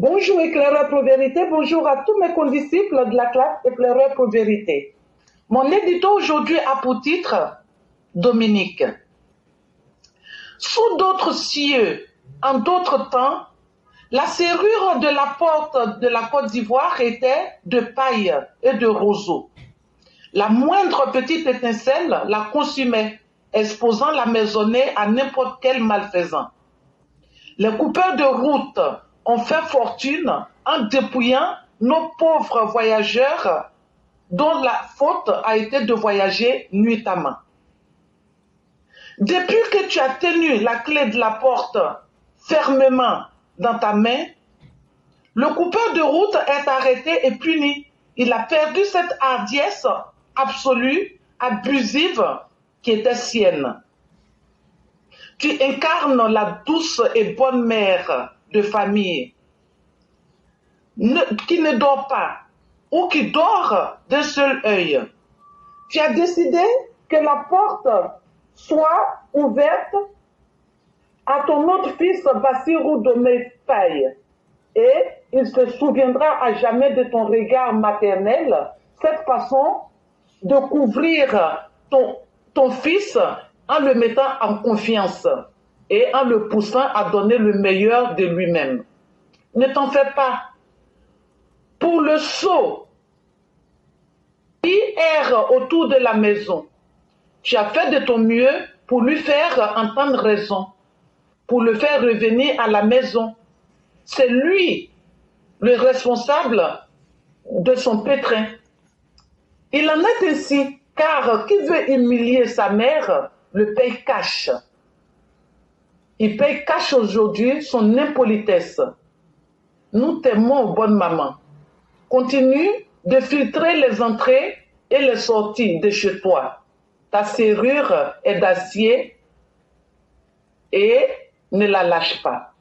Bonjour éclaireur pour vérité, bonjour à tous mes condisciples de la classe éclaireur pour vérité. Mon édito aujourd'hui a pour titre Dominique. Sous d'autres cieux, en d'autres temps, la serrure de la porte de la Côte d'Ivoire était de paille et de roseau. La moindre petite étincelle la consumait, exposant la maisonnée à n'importe quel malfaisant. Les coupeurs de route ont fait fortune en dépouillant nos pauvres voyageurs dont la faute a été de voyager nuitamment. Depuis que tu as tenu la clé de la porte fermement dans ta main, le coupeur de route est arrêté et puni. Il a perdu cette hardiesse absolue, abusive, qui était sienne. Tu incarnes la douce et bonne mère de famille qui ne dort pas ou qui dort d'un seul œil. Tu as décidé que la porte soit ouverte à ton autre fils Bassirou Domé Faye et il se souviendra à jamais de ton regard maternel, cette façon de couvrir ton fils en le mettant en confiance et en le poussant à donner le meilleur de lui-même. Ne t'en fais pas. Pour le sot qui erre autour de la maison, tu as fait de ton mieux pour lui faire entendre raison, pour le faire revenir à la maison. C'est lui le responsable de son pétrin. Il en est ainsi, car qui veut humilier sa mère le paye cash. Il paye cash aujourd'hui son impolitesse. Nous t'aimons, bonne maman. Continue de filtrer les entrées et les sorties de chez toi. Ta serrure est d'acier et ne la lâche pas.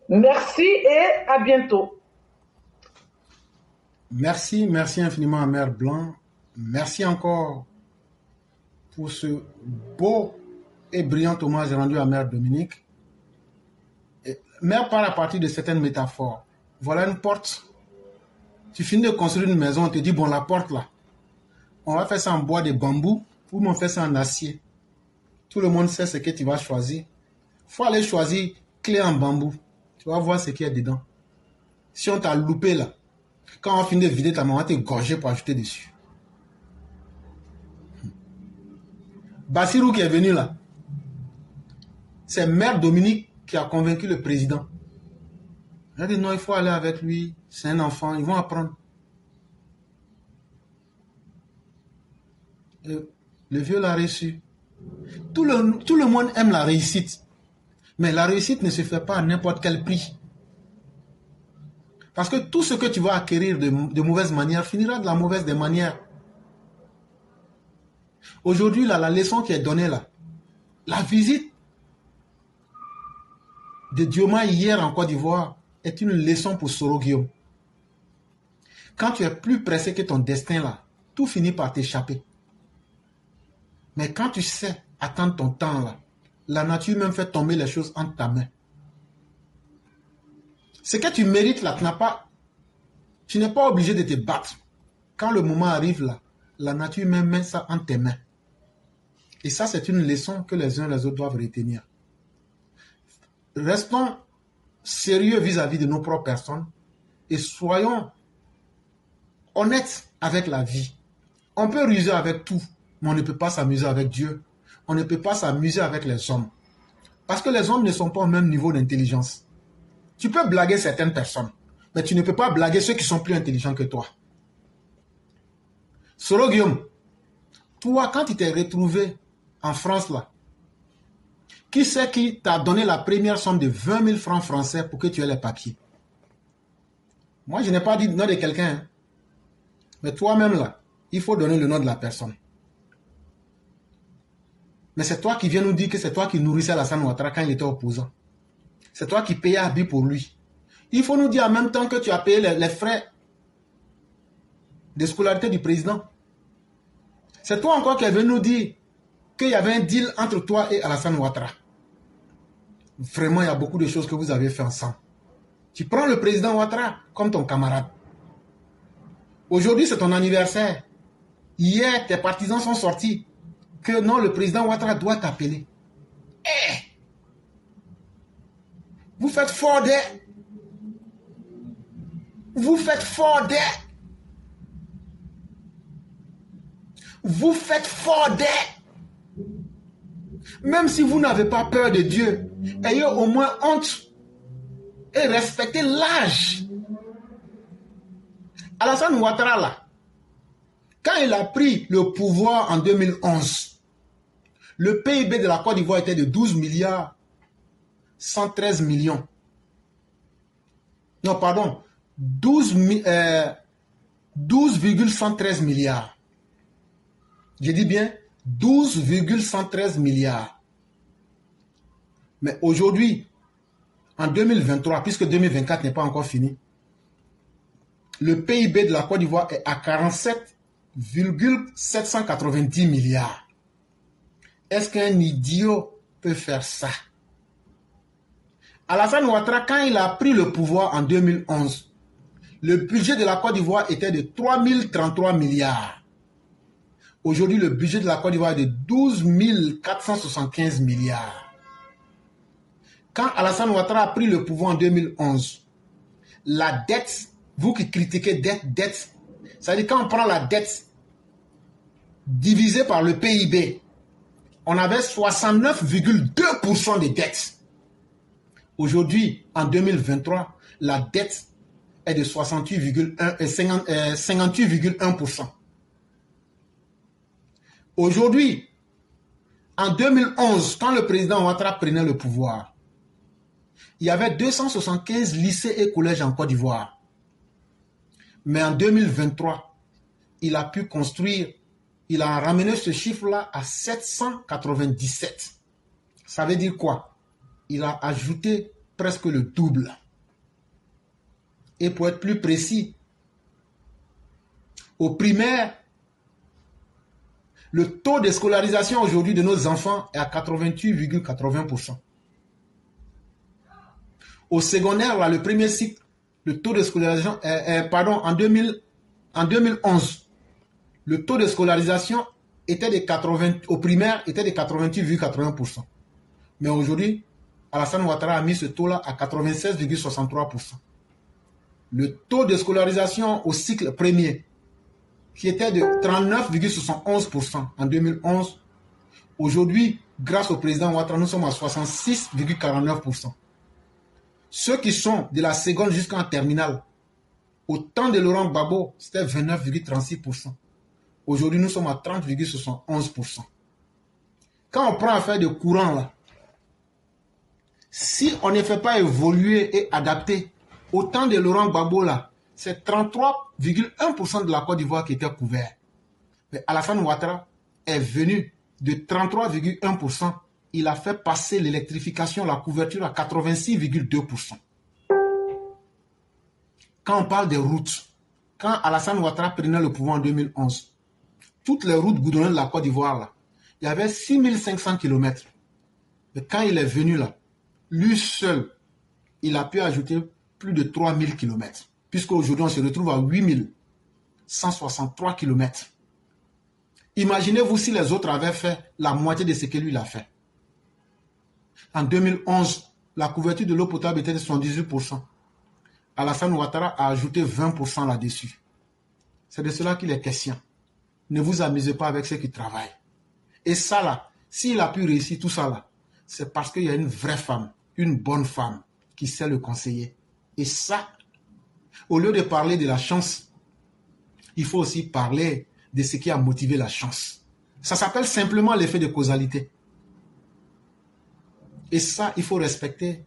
Merci et à bientôt. Merci infiniment à Mère Blanc. Merci encore pour ce beau et brillant hommage rendu à Mère Dominique. Mère parle à partir de certaines métaphores. Voilà une porte. Tu finis de construire une maison, on te dit, bon, la porte là, on va faire ça en bois de bambou ou on fait ça en acier. Tout le monde sait ce que tu vas choisir. Il faut aller choisir clé en bambou. Tu vas voir ce qu'il y a dedans. Si on t'a loupé là, quand on finit de vider ta maman, on va te gorger pour ajouter dessus. Bassirou qui est venu là, c'est Mère Dominique qui a convaincu le président. Il a dit non, il faut aller avec lui, c'est un enfant, ils vont apprendre. Et le vieux l'a reçu. Tout le monde aime la réussite. Mais la réussite ne se fait pas à n'importe quel prix. Parce que tout ce que tu vas acquérir de mauvaise manière finira de la mauvaise des manières. Aujourd'hui, là, la leçon qui est donnée là, la visite de Diomaye hier en Côte d'Ivoire est une leçon pour Soro Guillaume. Quand tu es plus pressé que ton destin là, tout finit par t'échapper. Mais quand tu sais attendre ton temps là, la nature même fait tomber les choses entre ta main. Ce que tu mérites là, tu n'es pas obligé de te battre. Quand le moment arrive là, la nature même met ça entre tes mains. Et ça, c'est une leçon que les uns et les autres doivent retenir. Restons sérieux vis-à-vis de nos propres personnes et soyons honnêtes avec la vie. On peut ruser avec tout, mais on ne peut pas s'amuser avec Dieu. On ne peut pas s'amuser avec les hommes. Parce que les hommes ne sont pas au même niveau d'intelligence. Tu peux blaguer certaines personnes, mais tu ne peux pas blaguer ceux qui sont plus intelligents que toi. Soro Guillaume, toi, quand tu t'es retrouvé en France, là, qui c'est qui t'a donné la première somme de 20 000 francs français pour que tu aies les papiers? Moi, je n'ai pas dit le nom de quelqu'un. Hein. Mais toi-même, là, il faut donner le nom de la personne. Mais c'est toi qui viens nous dire que c'est toi qui nourrissais Alassane Ouattara quand il était opposant. C'est toi qui payais Abi pour lui. Il faut nous dire en même temps que tu as payé les frais de scolarité du président. C'est toi encore qui es venu nous dire qu'il y avait un deal entre toi et Alassane Ouattara. Vraiment, il y a beaucoup de choses que vous avez fait ensemble. Tu prends le président Ouattara comme ton camarade. Aujourd'hui, c'est ton anniversaire. Hier, tes partisans sont sortis que non, le président Ouattara doit t'appeler. Vous faites fort des. Vous faites fort des. Vous faites fort des. Même si vous n'avez pas peur de Dieu, ayez au moins honte et respectez l'âge. Alassane Ouattara, là, quand il a pris le pouvoir en 2011, le PIB de la Côte d'Ivoire était de 12 milliards 113 millions. Non, pardon, 12,113 milliards. Je dis bien 12,113 milliards. Mais aujourd'hui, en 2023, puisque 2024 n'est pas encore fini, le PIB de la Côte d'Ivoire est à 47,790 milliards. Est-ce qu'un idiot peut faire ça? Alassane Ouattara, quand il a pris le pouvoir en 2011, le budget de la Côte d'Ivoire était de 3033 milliards. Aujourd'hui, le budget de la Côte d'Ivoire est de 12 475 milliards. Quand Alassane Ouattara a pris le pouvoir en 2011, la dette, vous qui critiquez dette, ça veut dire quand on prend la dette divisée par le PIB, on avait 69,2% de dettes. Aujourd'hui, en 2023, la dette est de 58,1%. Aujourd'hui, en 2011, quand le président Ouattara prenait le pouvoir, il y avait 275 lycées et collèges en Côte d'Ivoire. Mais en 2023, il a pu construire, il a ramené ce chiffre-là à 797. Ça veut dire quoi? Il a ajouté presque le double. Et pour être plus précis, au primaire, le taux de scolarisation aujourd'hui de nos enfants est à 88,80%. Au secondaire, là, le premier cycle, le taux de scolarisation en 2011, le taux de scolarisation était de au primaire était de 88,80%. Mais aujourd'hui, Alassane Ouattara a mis ce taux-là à 96,63%. Le taux de scolarisation au cycle premier, qui était de 39,71% en 2011, aujourd'hui, grâce au président Ouattara, nous sommes à 66,49%. Ceux qui sont de la seconde jusqu'en terminale, au temps de Laurent Gbagbo, c'était 29,36%. Aujourd'hui, nous sommes à 30,71%. Quand on prend affaire de courant, là, si on ne fait pas évoluer et adapter, au temps de Laurent Gbagbo, là, c'est 33,1% de la Côte d'Ivoire qui était couvert. Mais Alassane Ouattara est venu de 33,1%. Il a fait passer l'électrification, la couverture à 86,2%. Quand on parle des routes, quand Alassane Ouattara prenait le pouvoir en 2011, toutes les routes goudronnées de la Côte d'Ivoire, là, il y avait 6500 km. Mais quand il est venu là, lui seul, il a pu ajouter plus de 3000 km. Puisqu'aujourd'hui, on se retrouve à 8163 km. Imaginez-vous si les autres avaient fait la moitié de ce que lui a fait. En 2011, la couverture de l'eau potable était de 78%. Alassane Ouattara a ajouté 20% là-dessus. C'est de cela qu'il est question. Ne vous amusez pas avec ceux qui travaillent. Et ça là, s'il a pu réussir tout ça là, c'est parce qu'il y a une vraie femme, une bonne femme qui sait le conseiller. Et ça, au lieu de parler de la chance, il faut aussi parler de ce qui a motivé la chance. Ça s'appelle simplement l'effet de causalité. Et ça, il faut respecter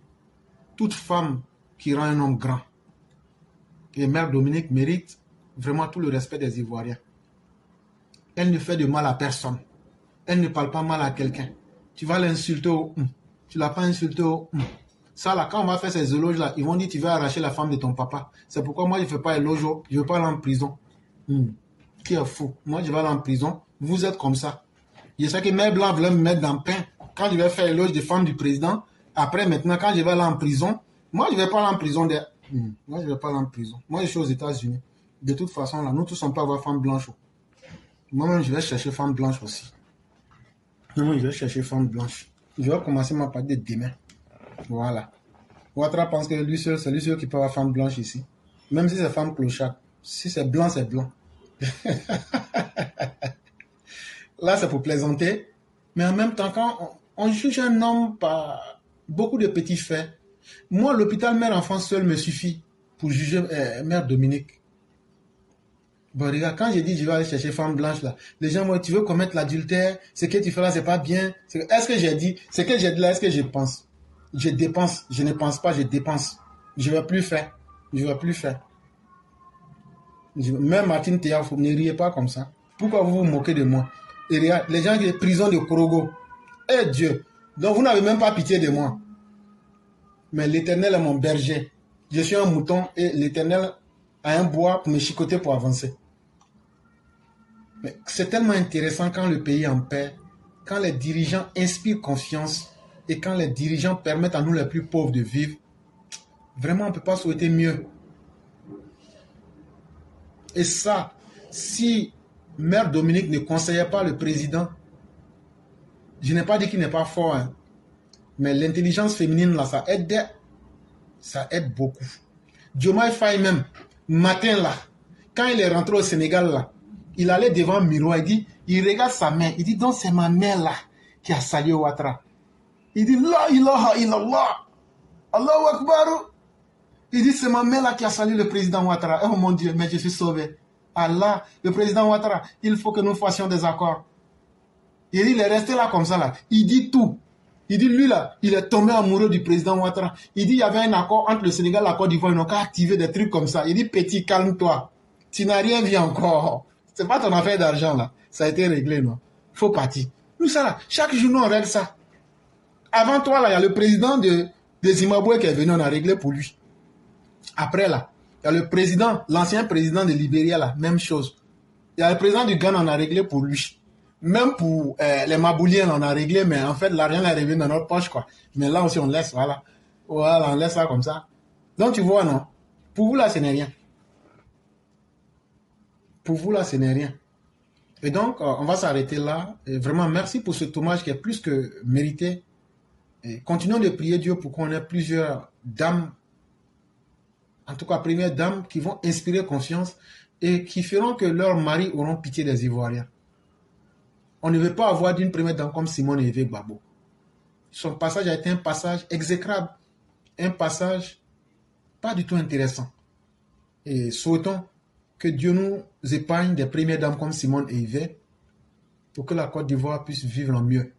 toute femme qui rend un homme grand. Et Mère Dominique mérite vraiment tout le respect des Ivoiriens. Elle ne fait de mal à personne. Elle ne parle pas mal à quelqu'un. Tu vas l'insulter au tu ne l'as pas insulté au Ça là, quand on va faire ces éloges là, ils vont dire tu vas arracher la femme de ton papa. C'est pourquoi moi je ne fais pas éloge, je ne veux pas aller en prison. Qui est fou. Moi je vais aller en prison. Vous êtes comme ça. Je sais que Mère Blanc voulait me mettre dans le pain. Quand je vais faire éloge des femmes du président, après maintenant quand je vais aller en prison, moi je ne vais pas aller en prison. Moi, je ne vais pas aller en prison. Moi, je suis aux États-Unis. De toute façon, là, nous tous, on peut avoir femme blanche. Moi-même, je vais chercher femme blanche aussi. Moi, je vais chercher femme blanche. Je vais commencer ma partie demain. Voilà. Ouattara pense que lui seul, c'est lui seul qui peut avoir femme blanche ici. Même si c'est femme clochard. Si c'est blanc, c'est blanc. Là, c'est pour plaisanter. Mais en même temps, quand on juge un homme par beaucoup de petits faits, moi, l'hôpital mère-enfant seul me suffit pour juger mère Dominique. Bon, regarde, quand j'ai dit je vais aller chercher femme blanche là, les gens m'ont dit tu veux commettre l'adultère, ce que tu fais là, c'est pas bien. Est-ce que j'ai dit, ce que j'ai dit là, est-ce que je pense? Je dépense, je ne pense pas, je dépense. Je ne vais plus faire. Je ne vais plus faire. Même Martine Théa, ne riez pas comme ça. Pourquoi vous vous moquez de moi? Et regarde, les gens qui sont en prison de Korogo. Eh Dieu! Donc vous n'avez même pas pitié de moi. Mais l'Éternel est mon berger. Je suis un mouton et l'Éternel a un bois pour me chicoter pour avancer. Mais c'est tellement intéressant quand le pays est en paix, quand les dirigeants inspirent confiance et quand les dirigeants permettent à nous les plus pauvres de vivre. Vraiment, on ne peut pas souhaiter mieux. Et ça, si Mère Dominique ne conseillait pas le président, je n'ai pas dit qu'il n'est pas fort, hein, mais l'intelligence féminine, là, ça aide beaucoup. Diomaye Faye même, matin là, quand il est rentré au Sénégal là, il allait devant le miroir, il regarde sa main, il dit donc c'est ma mère là qui a salué Ouattara. Il dit la ilaha illallah, Allahu Akbar. Il dit c'est ma mère là qui a salué le président Ouattara. Oh mon Dieu, mais je suis sauvé. Allah, le président Ouattara, il faut que nous fassions des accords. Il dit il est resté là comme ça là, il dit tout. Il dit, lui là, il est tombé amoureux du président Ouattara. Il dit, il y avait un accord entre le Sénégal et la Côte d'Ivoire. Ils n'ont qu'à activer des trucs comme ça. Il dit, petit, calme-toi. Tu n'as rien vu encore. C'est pas ton affaire d'argent là. Ça a été réglé, non? Faut partir. Nous, ça là, chaque jour, nous, on règle ça. Avant toi, là, il y a le président de Zimbabwe qui est venu, on a réglé pour lui. Après, là, il y a le président, l'ancien président de Libéria, là, même chose. Il y a le président du Ghana, on a réglé pour lui. Même pour les Mabouliens, on a réglé, mais en fait, l'argent est arrivé dans notre poche, quoi. Mais là aussi, on laisse, voilà. Voilà, on laisse ça comme ça. Donc, tu vois, non? Pour vous, là, ce n'est rien. Pour vous, là, ce n'est rien. Et donc, on va s'arrêter là. Et vraiment, merci pour ce hommage qui est plus que mérité. Et continuons de prier Dieu pour qu'on ait plusieurs dames, en tout cas, premières dames, qui vont inspirer confiance et qui feront que leurs maris auront pitié des Ivoiriens. On ne veut pas avoir d'une première dame comme Simone Evé Gbagbo. Son passage a été un passage exécrable, un passage pas du tout intéressant. Et souhaitons que Dieu nous épargne des premières dames comme Simone Evé pour que la Côte d'Ivoire puisse vivre en mieux.